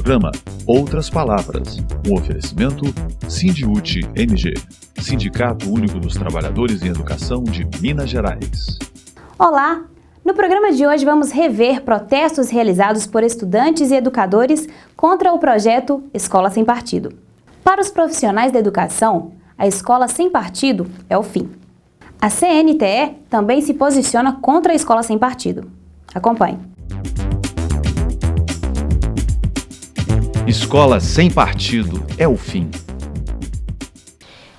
programa Outras Palavras, um oferecimento Sindiúti MG, Sindicato Único dos Trabalhadores em Educação de Minas Gerais. Olá! No programa de hoje vamos rever protestos realizados por estudantes e educadores contra o projeto Escola Sem Partido. Para os profissionais da educação, a escola sem partido é o fim. A CNTE também se posiciona contra a escola sem partido. Acompanhe. Escola sem partido é o fim.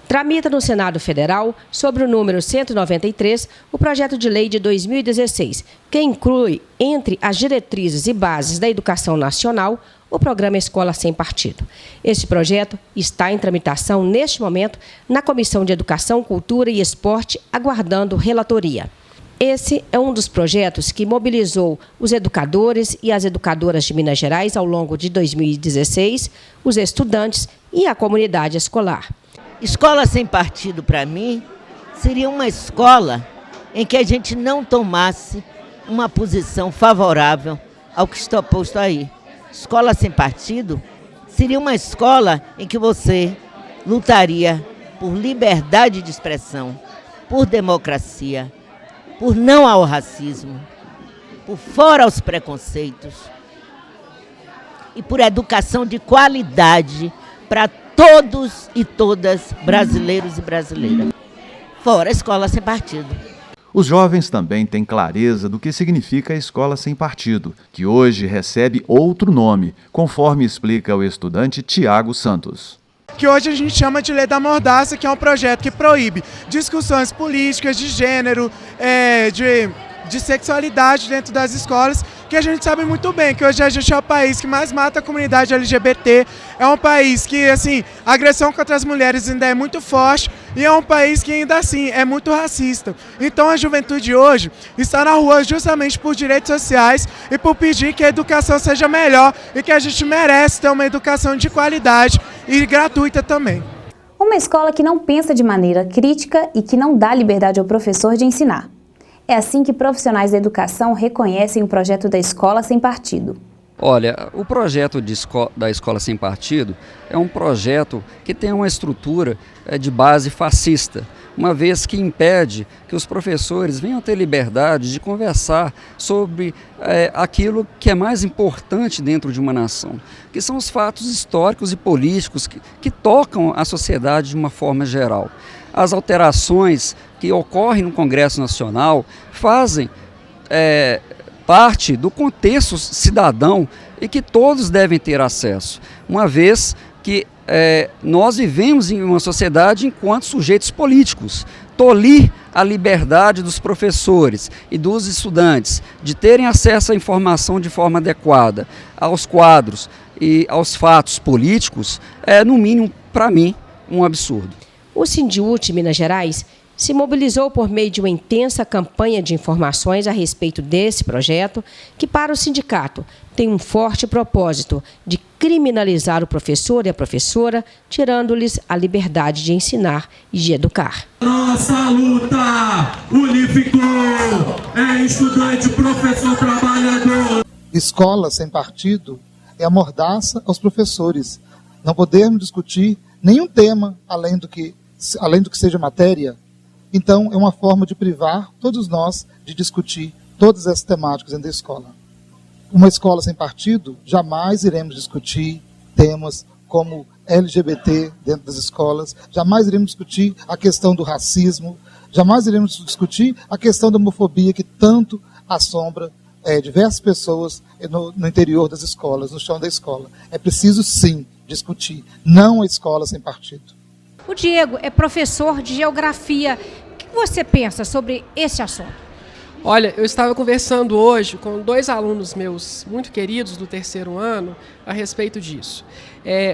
Tramita no Senado Federal, sobre o número 193, o projeto de lei de 2016, que inclui, entre as diretrizes e bases da educação nacional, o programa Escola Sem Partido. Este projeto está em tramitação, neste momento, na Comissão de Educação, Cultura e Esporte, aguardando relatoria. Esse é um dos projetos que mobilizou os educadores e as educadoras de Minas Gerais ao longo de 2016, os estudantes e a comunidade escolar. Escola sem partido, para mim, seria uma escola em que a gente não tomasse uma posição favorável ao que está posto aí. Escola sem partido seria uma escola em que você lutaria por liberdade de expressão, por democracia, por não ao racismo, por fora aos preconceitos e por educação de qualidade para todos e todas, brasileiros e brasileiras. Fora a escola sem partido. Os jovens também têm clareza do que significa a escola sem partido, que hoje recebe outro nome, conforme explica o estudante Tiago Santos. Que hoje a gente chama de Lei da Mordaça, que é um projeto que proíbe discussões políticas, de gênero, de sexualidade dentro das escolas, que a gente sabe muito bem que hoje a gente é o país que mais mata a comunidade LGBT, é um país que, assim, a agressão contra as mulheres ainda é muito forte e é um país que ainda assim é muito racista. Então a juventude hoje está na rua justamente por direitos sociais e por pedir que a educação seja melhor e que a gente merece ter uma educação de qualidade e gratuita também. Uma escola que não pensa de maneira crítica e que não dá liberdade ao professor de ensinar. É assim que profissionais da educação reconhecem o projeto da Escola Sem Partido. Olha, o projeto da Escola Sem Partido é um projeto que tem uma estrutura de base fascista, uma vez que impede que os professores venham ter liberdade de conversar sobre aquilo que é mais importante dentro de uma nação, que são os fatos históricos e políticos que tocam a sociedade de uma forma geral. As alterações que ocorrem no Congresso Nacional fazem parte do contexto cidadão e que todos devem ter acesso, uma vez que nós vivemos em uma sociedade enquanto sujeitos políticos. Tolir a liberdade dos professores e dos estudantes de terem acesso à informação de forma adequada, aos quadros e aos fatos políticos, é, no mínimo, para mim, um absurdo. O Sindiúti Minas Gerais se mobilizou por meio de uma intensa campanha de informações a respeito desse projeto, que para o sindicato tem um forte propósito de criminalizar o professor e a professora, tirando-lhes a liberdade de ensinar e de educar. Nossa luta unificou, é estudante, professor, trabalhador. Escola sem partido é a mordaça aos professores. Não podemos discutir nenhum tema além do que seja matéria. Então, é uma forma de privar todos nós de discutir todas essas temáticas dentro da escola. Uma escola sem partido, jamais iremos discutir temas como LGBT dentro das escolas, jamais iremos discutir a questão do racismo, jamais iremos discutir a questão da homofobia que tanto assombra diversas pessoas no interior das escolas, no chão da escola. É preciso, sim, discutir, não a escola sem partido. O Diego é professor de geografia. O que você pensa sobre esse assunto? Olha, eu estava conversando hoje com 2 alunos meus muito queridos do 3º ano a respeito disso.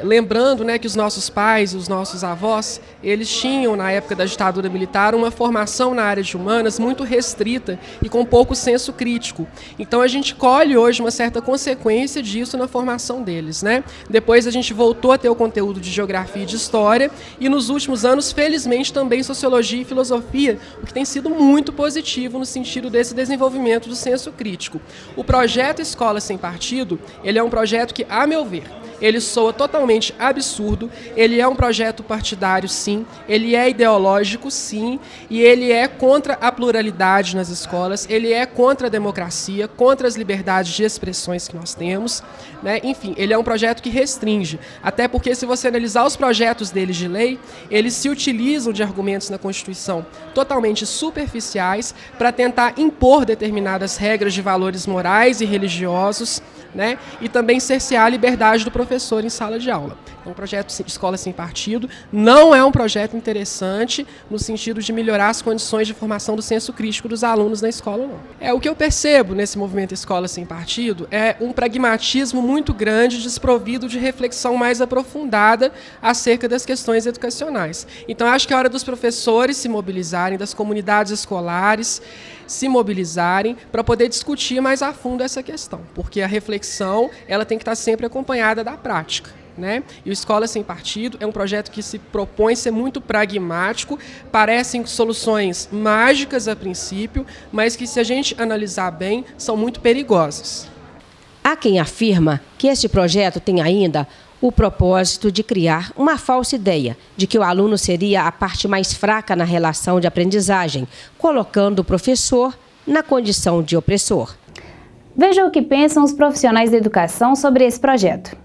Lembrando, né, que os nossos pais e os nossos avós, eles tinham, na época da ditadura militar, uma formação na área de humanas muito restrita e com pouco senso crítico. Então a gente colhe hoje uma certa consequência disso na formação deles, né? Depois a gente voltou a ter o conteúdo de geografia e de história e nos últimos anos, felizmente, também sociologia e filosofia, o que tem sido muito positivo no sentido desse desenvolvimento do senso crítico. O projeto Escola Sem Partido, ele é um projeto que, a meu ver, ele soa totalmente absurdo, ele é um projeto partidário, sim, ele é ideológico, sim, e ele é contra a pluralidade nas escolas, ele é contra a democracia, contra as liberdades de expressões que nós temos, né? Enfim, ele é um projeto que restringe, até porque se você analisar os projetos deles de lei, eles se utilizam de argumentos na Constituição totalmente superficiais para tentar impor determinadas regras de valores morais e religiosos, né? E também cercear a liberdade do professor em sala de aula. Então, o projeto de Escola Sem Partido não é um projeto interessante no sentido de melhorar as condições de formação do senso crítico dos alunos na escola, não. O que eu percebo nesse movimento Escola Sem Partido é um pragmatismo muito grande, desprovido de reflexão mais aprofundada acerca das questões educacionais. Então, acho que é hora dos professores se mobilizarem, das comunidades escolares se mobilizarem para poder discutir mais a fundo essa questão, porque a reflexão ela tem que estar sempre acompanhada da prática, né? E o Escola Sem Partido é um projeto que se propõe ser muito pragmático, parecem soluções mágicas a princípio, mas que, se a gente analisar bem, são muito perigosas. Há quem afirma que este projeto tem ainda o propósito de criar uma falsa ideia de que o aluno seria a parte mais fraca na relação de aprendizagem, colocando o professor na condição de opressor. Veja o que pensam os profissionais da educação sobre esse projeto.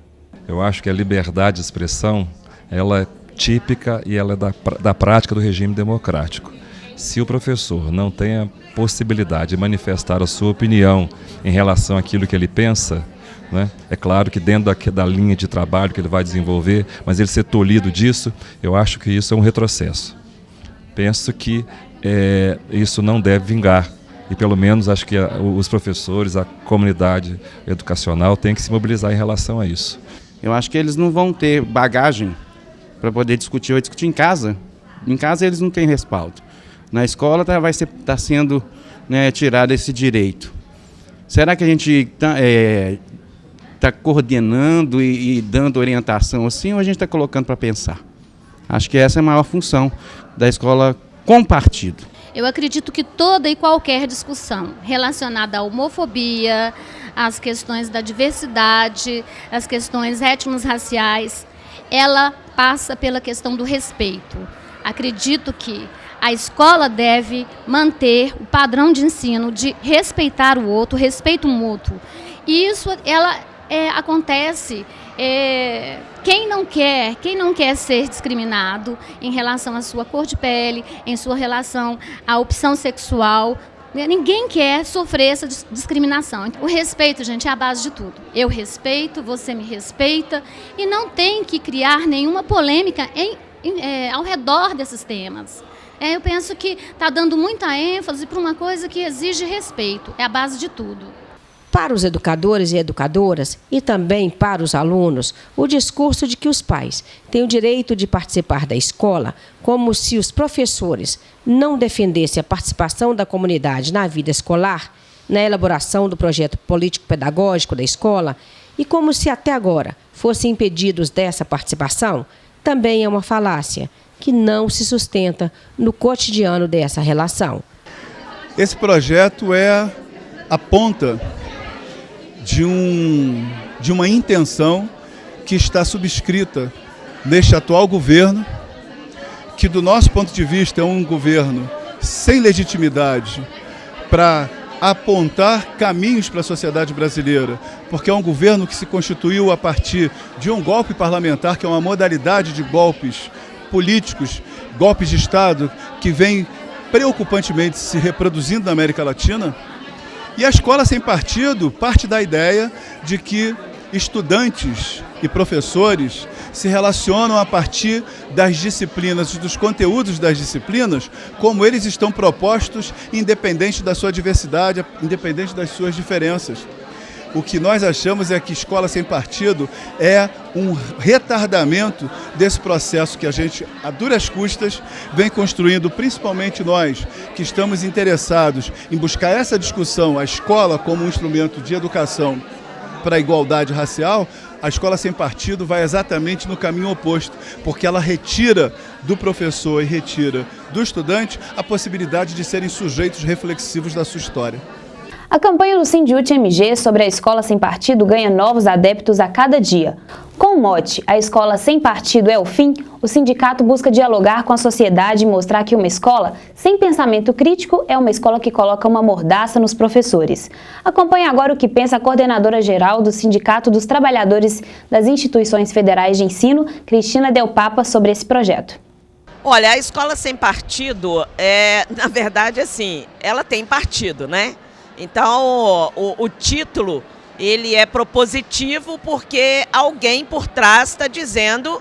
Eu acho que a liberdade de expressão ela é típica e ela é da prática do regime democrático. Se o professor não tem a possibilidade de manifestar a sua opinião em relação àquilo que ele pensa, né? É claro que dentro da linha de trabalho que ele vai desenvolver, mas ele ser tolhido disso, eu acho que isso é um retrocesso. Penso que isso não deve vingar. E pelo menos acho que os professores, a comunidade educacional tem que se mobilizar em relação a isso. Eu acho que eles não vão ter bagagem para poder discutir. Ou discutir em casa. Em casa eles não têm respaldo. Na escola vai estar sendo, né, tirado esse direito. Será que a gente está coordenando e dando orientação assim, ou a gente está colocando para pensar? Acho que essa é a maior função da escola com partido. Eu acredito que toda e qualquer discussão relacionada à homofobia, às questões da diversidade, às questões étnico-raciais, ela passa pela questão do respeito. Acredito que a escola deve manter o padrão de ensino de respeitar o outro, respeito mútuo. E isso acontece quem não quer ser discriminado em relação à sua cor de pele, em sua relação à opção sexual. Ninguém quer sofrer essa discriminação. O respeito, gente, é a base de tudo. Eu respeito, você me respeita, e não tem que criar nenhuma polêmica ao redor desses temas. Eu penso que está dando muita ênfase para uma coisa que exige respeito, é a base de tudo. Para os educadores e educadoras, e também para os alunos, o discurso de que os pais têm o direito de participar da escola, como se os professores não defendessem a participação da comunidade na vida escolar, na elaboração do projeto político-pedagógico da escola, e como se até agora fossem impedidos dessa participação, também é uma falácia que não se sustenta no cotidiano dessa relação. Esse projeto é a ponta de uma intenção que está subscrita neste atual governo, que do nosso ponto de vista é um governo sem legitimidade para apontar caminhos para a sociedade brasileira, porque é um governo que se constituiu a partir de um golpe parlamentar, que é uma modalidade de golpes políticos, golpes de Estado, que vem preocupantemente se reproduzindo na América Latina. E a Escola Sem Partido parte da ideia de que estudantes e professores se relacionam a partir das disciplinas e dos conteúdos das disciplinas, como eles estão propostos, independente da sua diversidade, independente das suas diferenças. O que nós achamos é que Escola Sem Partido é um retardamento desse processo que a gente, a duras custas, vem construindo, principalmente nós, que estamos interessados em buscar essa discussão, a escola como um instrumento de educação para a igualdade racial, A escola sem partido vai exatamente no caminho oposto, porque ela retira do professor e retira do estudante a possibilidade de serem sujeitos reflexivos da sua história. A campanha do Sindiúte-MG sobre a escola sem partido ganha novos adeptos a cada dia. Com o mote "A escola sem partido é o fim", o sindicato busca dialogar com a sociedade e mostrar que uma escola sem pensamento crítico é uma escola que coloca uma mordaça nos professores. Acompanhe agora o que pensa a coordenadora-geral do Sindicato dos Trabalhadores das Instituições Federais de Ensino, Cristina Del Papa, sobre esse projeto. Olha, a escola sem partido, na verdade, assim, ela tem partido, né? Então, o título, ele é propositivo porque alguém por trás está dizendo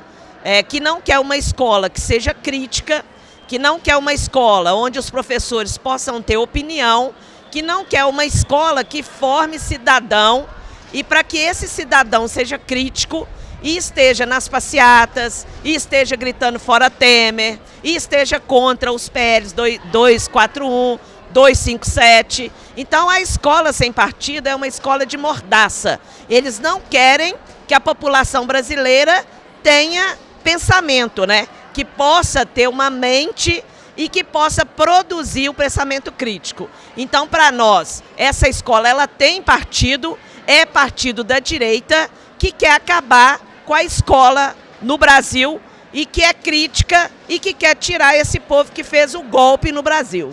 que não quer uma escola que seja crítica, que não quer uma escola onde os professores possam ter opinião, que não quer uma escola que forme cidadão, e para que esse cidadão seja crítico e esteja nas passeatas, e esteja gritando fora Temer, e esteja contra os PLs 241, 257. Então a escola sem partido é uma escola de mordaça. Eles não querem que a população brasileira tenha pensamento, né? Que possa ter uma mente e que possa produzir o pensamento crítico. Então, para nós, essa escola ela tem partido, é partido da direita que quer acabar com a escola no Brasil e que é crítica e que quer tirar esse povo que fez o golpe no Brasil.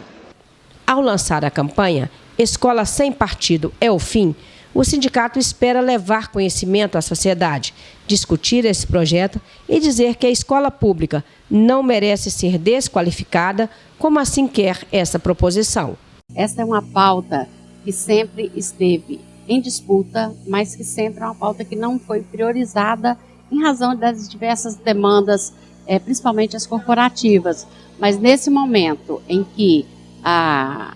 Ao lançar a campanha Escola Sem Partido é o Fim, o sindicato espera levar conhecimento à sociedade, discutir esse projeto e dizer que a escola pública não merece ser desqualificada, como assim quer essa proposição. Essa é uma pauta que sempre esteve em disputa, mas que sempre é uma pauta que não foi priorizada em razão das diversas demandas, principalmente as corporativas. Mas nesse momento em que a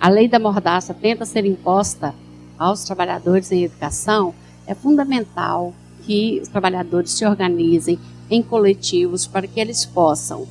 lei da mordaça tenta ser imposta aos trabalhadores em educação, é fundamental que os trabalhadores se organizem em coletivos para que eles possam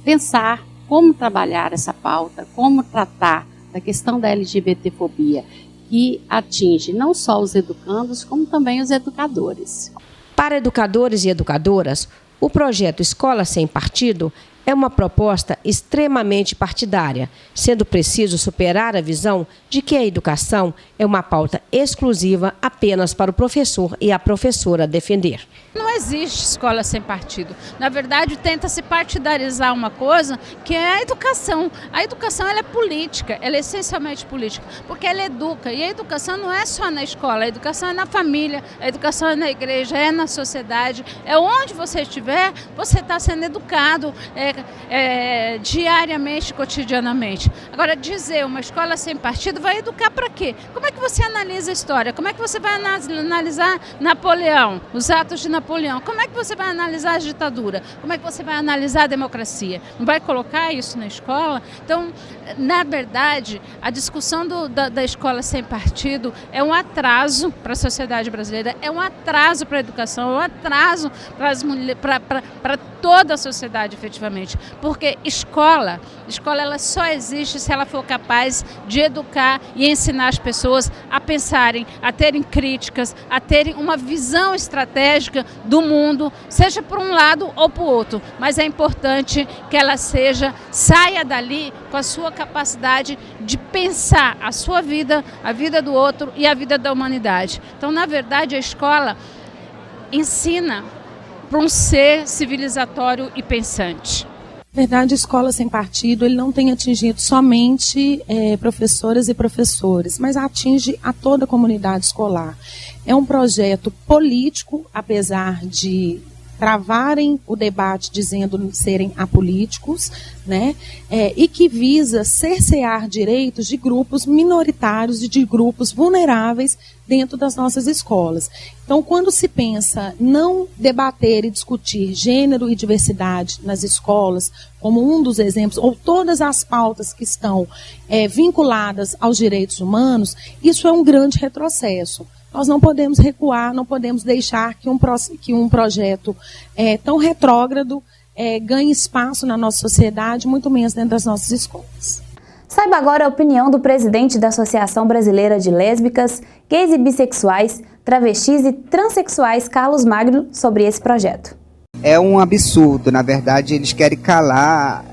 pensar como trabalhar essa pauta, como tratar da questão da LGBTfobia, que atinge não só os educandos, como também os educadores. Para educadores e educadoras, o projeto Escola Sem Partido é uma proposta extremamente partidária, sendo preciso superar a visão de que a educação é uma pauta exclusiva apenas para o professor e a professora defender. Não existe escola sem partido. Na verdade, tenta-se partidarizar uma coisa que é a educação. A educação ela é política, ela é essencialmente política, porque ela educa. E a educação não é só na escola, a educação é na família, a educação é na igreja, é na sociedade. É onde você estiver, você está sendo educado diariamente, cotidianamente. Agora, dizer uma escola sem partido vai educar para quê? Como é que você analisa a história? Como é que você vai analisar Napoleão, os atos de Napoleão? Como é que você vai analisar a ditadura? Como é que você vai analisar a democracia? Não vai colocar isso na escola? Então, na verdade, a discussão da escola sem partido é um atraso para a sociedade brasileira, é um atraso para a educação, é um atraso para toda a sociedade, efetivamente. Porque escola ela só existe se ela for capaz de educar e ensinar as pessoas a pensarem, a terem críticas, a terem uma visão estratégica do mundo, seja por um lado ou por outro. Mas é importante que ela saia dali com a sua capacidade de pensar a sua vida, a vida do outro e a vida da humanidade. Então, na verdade, a escola ensina para um ser civilizatório e pensante. Na verdade, a Escola Sem Partido ele não tem atingido somente professoras e professores, mas atinge a toda a comunidade escolar. É um projeto político, apesar de travarem o debate dizendo serem apolíticos, né? E que visa cercear direitos de grupos minoritários e de grupos vulneráveis dentro das nossas escolas. Então, quando se pensa não debater e discutir gênero e diversidade nas escolas, como um dos exemplos, ou todas as pautas que estão vinculadas aos direitos humanos, isso é um grande retrocesso. Nós não podemos recuar, não podemos deixar que um projeto tão retrógrado ganhe espaço na nossa sociedade, muito menos dentro das nossas escolas. Saiba agora a opinião do presidente da Associação Brasileira de Lésbicas, Gays e Bissexuais, travestis e transexuais Carlos Magno sobre esse projeto. É um absurdo, na verdade eles querem calar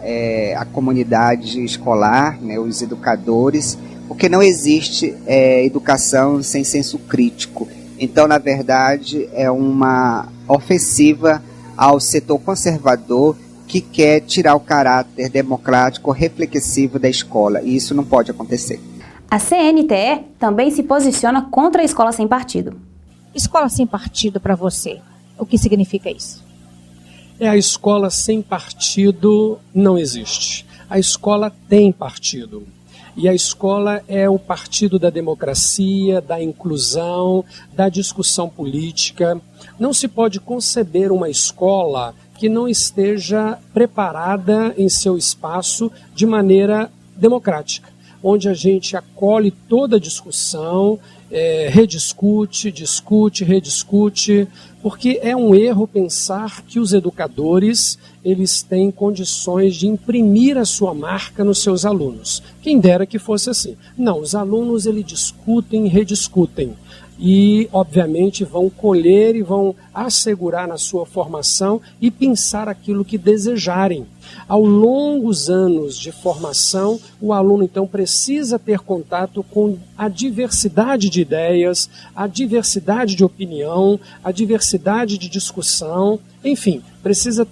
a comunidade escolar, né, os educadores, porque não existe educação sem senso crítico. Então, na verdade, é uma ofensiva ao setor conservador que quer tirar o caráter democrático reflexivo da escola, e isso não pode acontecer. A CNTE também se posiciona contra a escola sem partido. Escola sem partido para você, o que significa isso? A escola sem partido não existe. A escola tem partido. E a escola é o partido da democracia, da inclusão, da discussão política. Não se pode conceber uma escola que não esteja preparada em seu espaço de maneira democrática, onde a gente acolhe toda a discussão, rediscute, discute, rediscute, porque é um erro pensar que os educadores eles têm condições de imprimir a sua marca nos seus alunos. Quem dera que fosse assim. Não, os alunos eles discutem e rediscutem. E, obviamente, vão colher e vão assegurar na sua formação e pensar aquilo que desejarem. Ao longos anos de formação, o aluno, então, precisa ter contato com a diversidade de ideias, a diversidade de opinião, a diversidade de discussão, enfim, precisa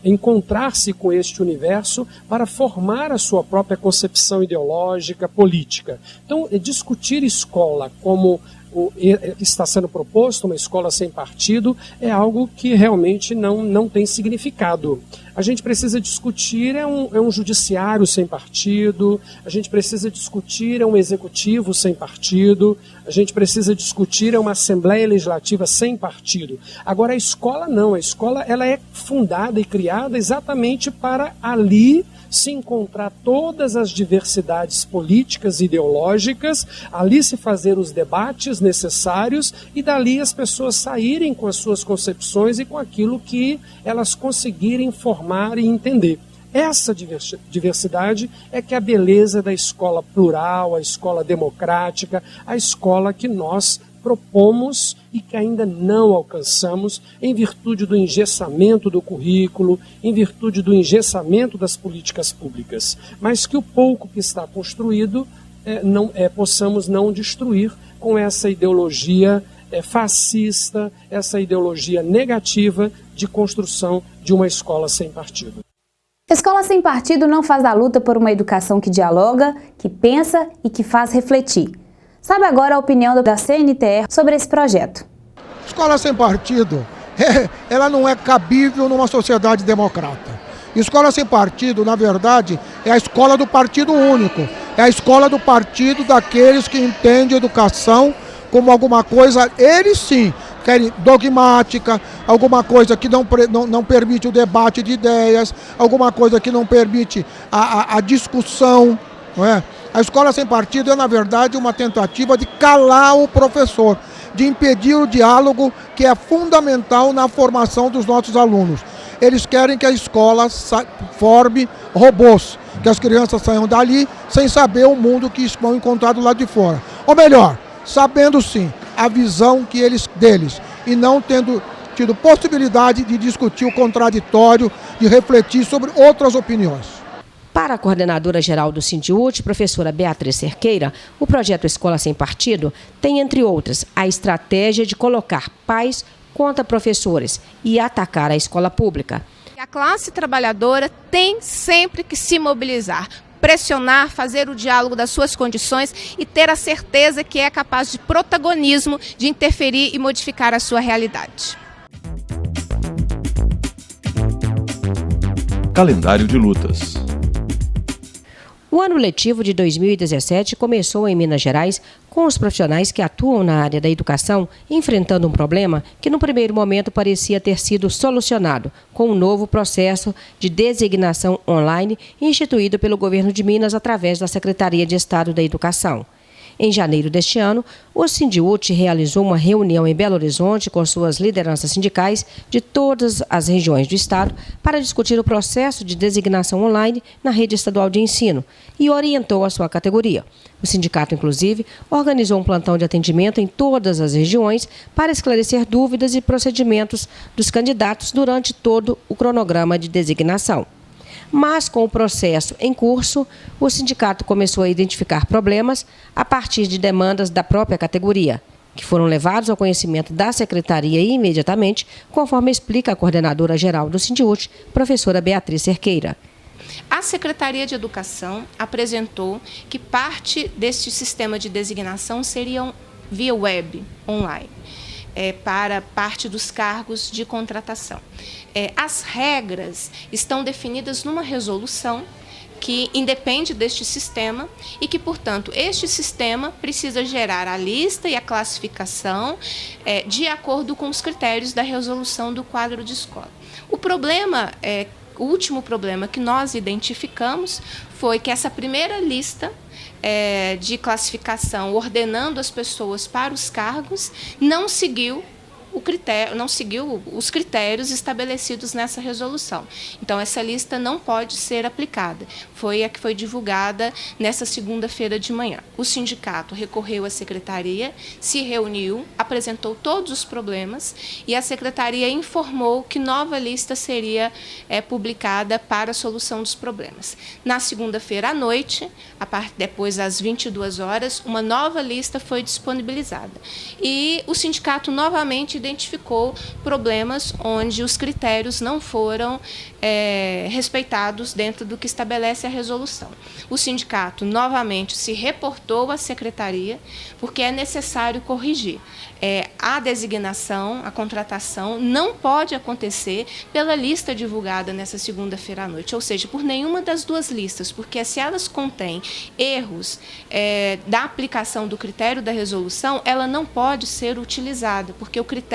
encontrar-se com este universo para formar a sua própria concepção ideológica, política. Então, discutir escola como está sendo proposto, uma escola sem partido, é algo que realmente não tem significado. A gente precisa discutir um judiciário sem partido, a gente precisa discutir um executivo sem partido, a gente precisa discutir uma assembleia legislativa sem partido. Agora a escola não, a escola ela é fundada e criada exatamente para ali se encontrar todas as diversidades políticas e ideológicas, ali se fazer os debates necessários e dali as pessoas saírem com as suas concepções e com aquilo que elas conseguirem formar e entender. Essa diversidade é que é a beleza da escola plural, a escola democrática, a escola que nós propomos e que ainda não alcançamos em virtude do engessamento do currículo, em virtude do engessamento das políticas públicas, mas que o pouco que está construído possamos não destruir com essa ideologia fascista, essa ideologia negativa de construção de uma escola sem partido. Escola sem partido não faz da luta por uma educação que dialoga, que pensa e que faz refletir. Sabe agora a opinião da CNTE sobre esse projeto. Escola sem partido, ela não é cabível numa sociedade democrata. Escola sem partido, na verdade, é a escola do partido único. É a escola do partido daqueles que entendem educação como alguma coisa, eles sim, querem dogmática, alguma coisa que não permite o debate de ideias, alguma coisa que não permite a discussão, não é? A escola sem partido é, na verdade, uma tentativa de calar o professor, de impedir o diálogo que é fundamental na formação dos nossos alunos. Eles querem que a escola forme robôs, que as crianças saiam dali sem saber o mundo que vão encontrar do lado de fora. Ou melhor, sabendo sim a visão deles e não tendo tido possibilidade de discutir o contraditório, de refletir sobre outras opiniões. Para a coordenadora-geral do Sindiúte, professora Beatriz Cerqueira, o projeto Escola Sem Partido tem, entre outras, a estratégia de colocar pais contra professores e atacar a escola pública. A classe trabalhadora tem sempre que se mobilizar, pressionar, fazer o diálogo das suas condições e ter a certeza que é capaz de protagonismo, de interferir e modificar a sua realidade. Calendário de lutas. O ano letivo de 2017 começou em Minas Gerais com os profissionais que atuam na área da educação enfrentando um problema que no primeiro momento parecia ter sido solucionado com um novo processo de designação online instituído pelo governo de Minas através da Secretaria de Estado da Educação. Em janeiro deste ano, o Sindiúti realizou uma reunião em Belo Horizonte com suas lideranças sindicais de todas as regiões do estado para discutir o processo de designação online na rede estadual de ensino e orientou a sua categoria. O sindicato, inclusive, organizou um plantão de atendimento em todas as regiões para esclarecer dúvidas e procedimentos dos candidatos durante todo o cronograma de designação. Mas, com o processo em curso, o sindicato começou a identificar problemas a partir de demandas da própria categoria, que foram levados ao conhecimento da secretaria imediatamente, conforme explica a coordenadora-geral do Sindiúti, professora Beatriz Cerqueira. A Secretaria de Educação apresentou que parte deste sistema de designação seriam via web, online, para parte dos cargos de contratação. As regras estão definidas numa resolução que independe deste sistema e que, portanto, este sistema precisa gerar a lista e a classificação de acordo com os critérios da resolução do quadro de escola. O último problema que nós identificamos foi que essa primeira lista de classificação, ordenando as pessoas para os cargos, não seguiu os critérios estabelecidos nessa resolução. Então, essa lista não pode ser aplicada. Foi a que foi divulgada nessa segunda-feira de manhã. O sindicato recorreu à secretaria, se reuniu, apresentou todos os problemas e a secretaria informou que nova lista seria publicada para a solução dos problemas. Na segunda-feira à noite, depois das 22 horas, uma nova lista foi disponibilizada. E o sindicato novamente identificou problemas onde os critérios não foram respeitados dentro do que estabelece a resolução. O sindicato novamente se reportou à secretaria porque é necessário corrigir. A designação, a contratação não pode acontecer pela lista divulgada nessa segunda-feira à noite, ou seja, por nenhuma das duas listas, porque se elas contêm erros da aplicação do critério da resolução, ela não pode ser utilizada, porque o critério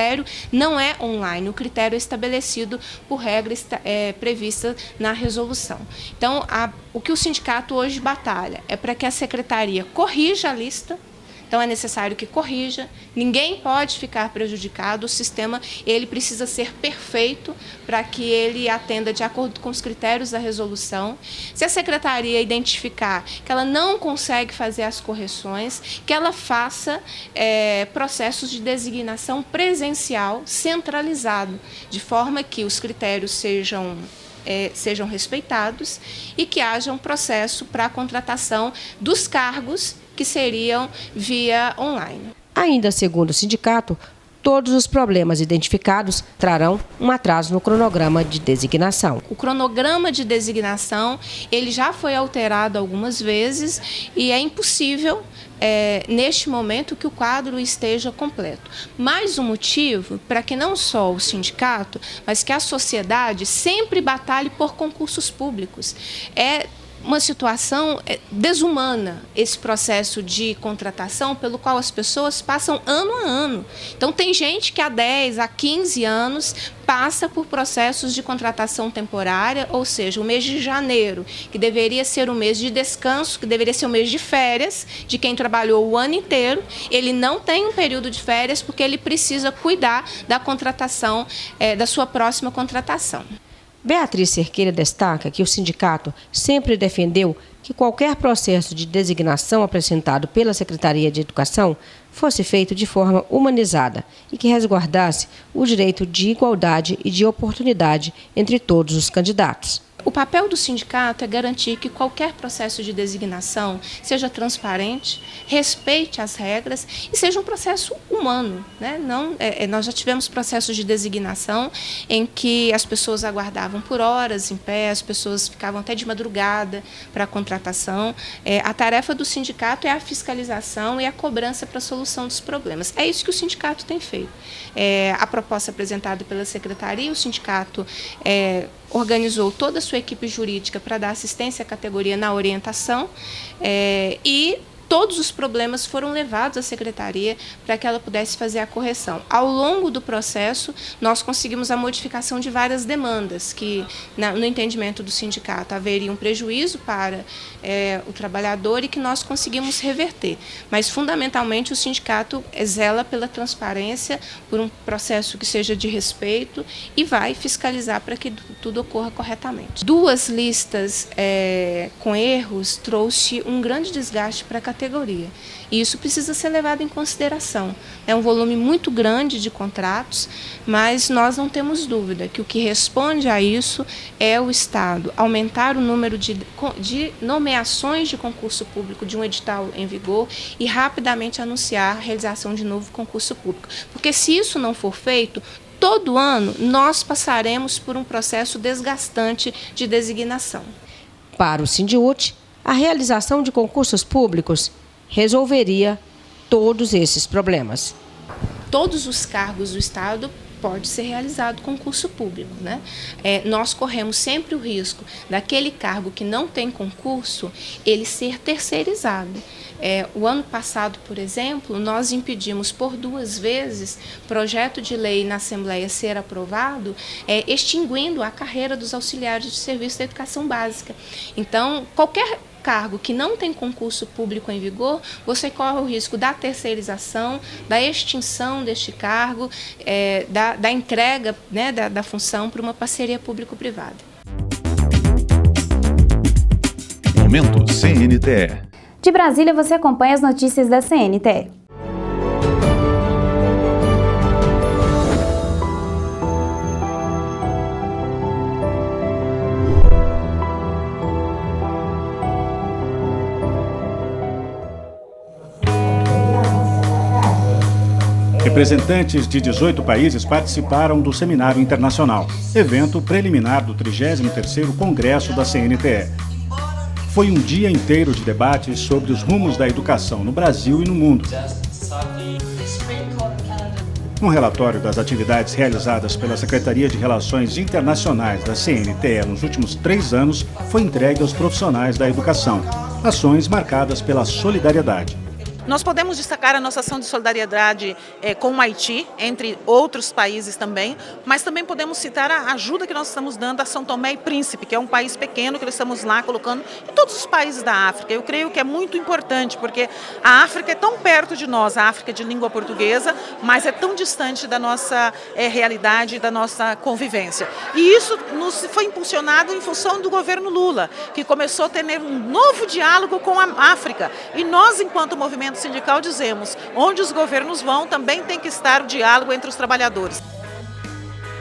não é online, o critério é estabelecido por regra prevista na resolução. Então, o que o sindicato hoje batalha é para que a secretaria corrija a lista. Então, é necessário que corrija, ninguém pode ficar prejudicado, o sistema ele precisa ser perfeito para que ele atenda de acordo com os critérios da resolução. Se a secretaria identificar que ela não consegue fazer as correções, que ela faça processos de designação presencial centralizado, de forma que os critérios sejam respeitados e que haja um processo para a contratação dos cargos que seriam via online. Ainda segundo o sindicato, todos os problemas identificados trarão um atraso no cronograma de designação. O cronograma de designação ele já foi alterado algumas vezes e é impossível neste momento que o quadro esteja completo. Mais um motivo para que não só o sindicato, mas que a sociedade sempre batalhe por concursos públicos. É uma situação desumana esse processo de contratação pelo qual as pessoas passam ano a ano. Então, tem gente que há 10, há 15 anos passa por processos de contratação temporária, ou seja, o mês de janeiro, que deveria ser um mês de descanso, que deveria ser um mês de férias, de quem trabalhou o ano inteiro, ele não tem um período de férias porque ele precisa cuidar da contratação, da sua próxima contratação. Beatriz Cerqueira destaca que o sindicato sempre defendeu que qualquer processo de designação apresentado pela Secretaria de Educação fosse feito de forma humanizada e que resguardasse o direito de igualdade e de oportunidade entre todos os candidatos. O papel do sindicato é garantir que qualquer processo de designação seja transparente, respeite as regras e seja um processo humano, né? Nós já tivemos processos de designação em que as pessoas aguardavam por horas em pé, as pessoas ficavam até de madrugada para a contratação. A tarefa do sindicato é a fiscalização e a cobrança para a solução dos problemas. É isso que o sindicato tem feito. A proposta apresentada pela secretaria, o sindicato organizou toda a sua equipe jurídica para dar assistência à categoria na orientação e todos os problemas foram levados à secretaria para que ela pudesse fazer a correção. Ao longo do processo, nós conseguimos a modificação de várias demandas, que no entendimento do sindicato haveria um prejuízo para o trabalhador e que nós conseguimos reverter. Mas, fundamentalmente, o sindicato zela pela transparência, por um processo que seja de respeito e vai fiscalizar para que tudo ocorra corretamente. 2 listas com erros trouxe um grande desgaste para a categoria. E isso precisa ser levado em consideração. É um volume muito grande de contratos, mas nós não temos dúvida que o que responde a isso é o Estado aumentar o número de nomeações de concurso público de um edital em vigor e rapidamente anunciar a realização de novo concurso público. Porque se isso não for feito, todo ano nós passaremos por um processo desgastante de designação. Para o Sindiúti, a realização de concursos públicos resolveria todos esses problemas. Todos os cargos do Estado pode ser realizado concurso público, né? Nós corremos sempre o risco daquele cargo que não tem concurso, ele ser terceirizado. O ano passado, por exemplo, nós impedimos por 2 vezes projeto de lei na Assembleia ser aprovado, extinguindo a carreira dos auxiliares de serviço da educação básica. Então, qualquer cargo que não tem concurso público em vigor, você corre o risco da terceirização, da extinção deste cargo, da entrega, né, da função para uma parceria público-privada. Momento CNTE. De Brasília, você acompanha as notícias da CNTE. Representantes de 18 países participaram do Seminário Internacional, evento preliminar do 33º Congresso da CNTE. Foi um dia inteiro de debates sobre os rumos da educação no Brasil e no mundo. Um relatório das atividades realizadas pela Secretaria de Relações Internacionais da CNTE nos últimos 3 anos foi entregue aos profissionais da educação. Ações marcadas pela solidariedade. Nós podemos destacar a nossa ação de solidariedade com o Haiti, entre outros países também, mas também podemos citar a ajuda que nós estamos dando a São Tomé e Príncipe, que é um país pequeno que nós estamos lá colocando em todos os países da África. Eu creio que é muito importante, porque a África é tão perto de nós, a África de língua portuguesa, mas é tão distante da nossa realidade, da nossa convivência. E isso nos foi impulsionado em função do governo Lula, que começou a ter um novo diálogo com a África. E nós, enquanto movimento sindical, dizemos, onde os governos vão, também tem que estar o diálogo entre os trabalhadores.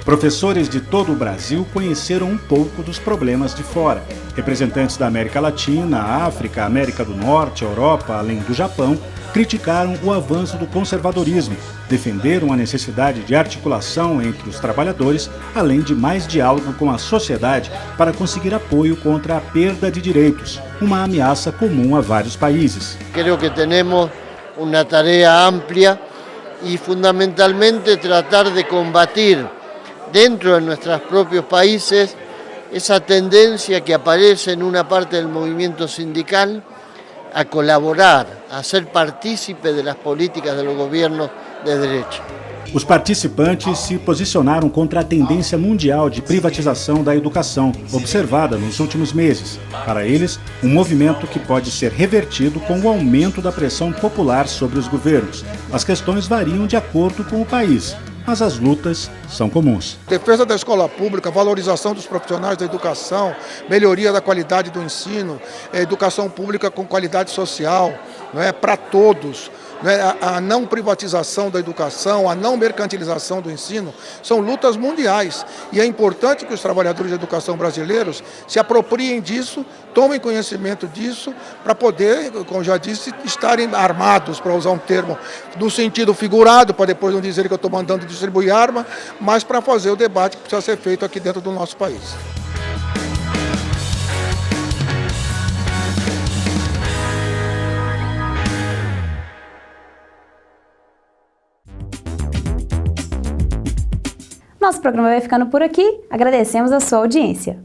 Professores de todo o Brasil conheceram um pouco dos problemas de fora. Representantes da América Latina, África, América do Norte, Europa, além do Japão, criticaram o avanço do conservadorismo, defenderam a necessidade de articulação entre os trabalhadores, além de mais diálogo com a sociedade para conseguir apoio contra a perda de direitos, uma ameaça comum a vários países. Creo que temos uma tarefa ampla e fundamentalmente tratar de combater dentro de nossos próprios países essa tendência que aparece em uma parte do movimento sindical a colaborar, a ser partícipe de las políticas de los gobiernos de derecha. Os participantes se posicionaram contra a tendência mundial de privatização da educação, observada nos últimos meses. Para eles, um movimento que pode ser revertido com o aumento da pressão popular sobre os governos. As questões variam de acordo com o país, mas as lutas são comuns. Defesa da escola pública, valorização dos profissionais da educação, melhoria da qualidade do ensino, educação pública com qualidade social, para todos. A não privatização da educação, a não mercantilização do ensino, são lutas mundiais. E é importante que os trabalhadores de educação brasileiros se apropriem disso, tomem conhecimento disso, para poder, como já disse, estarem armados, para usar um termo no sentido figurado, para depois não dizer que eu estou mandando distribuir arma, mas para fazer o debate que precisa ser feito aqui dentro do nosso país. Nosso programa vai ficando por aqui. Agradecemos a sua audiência.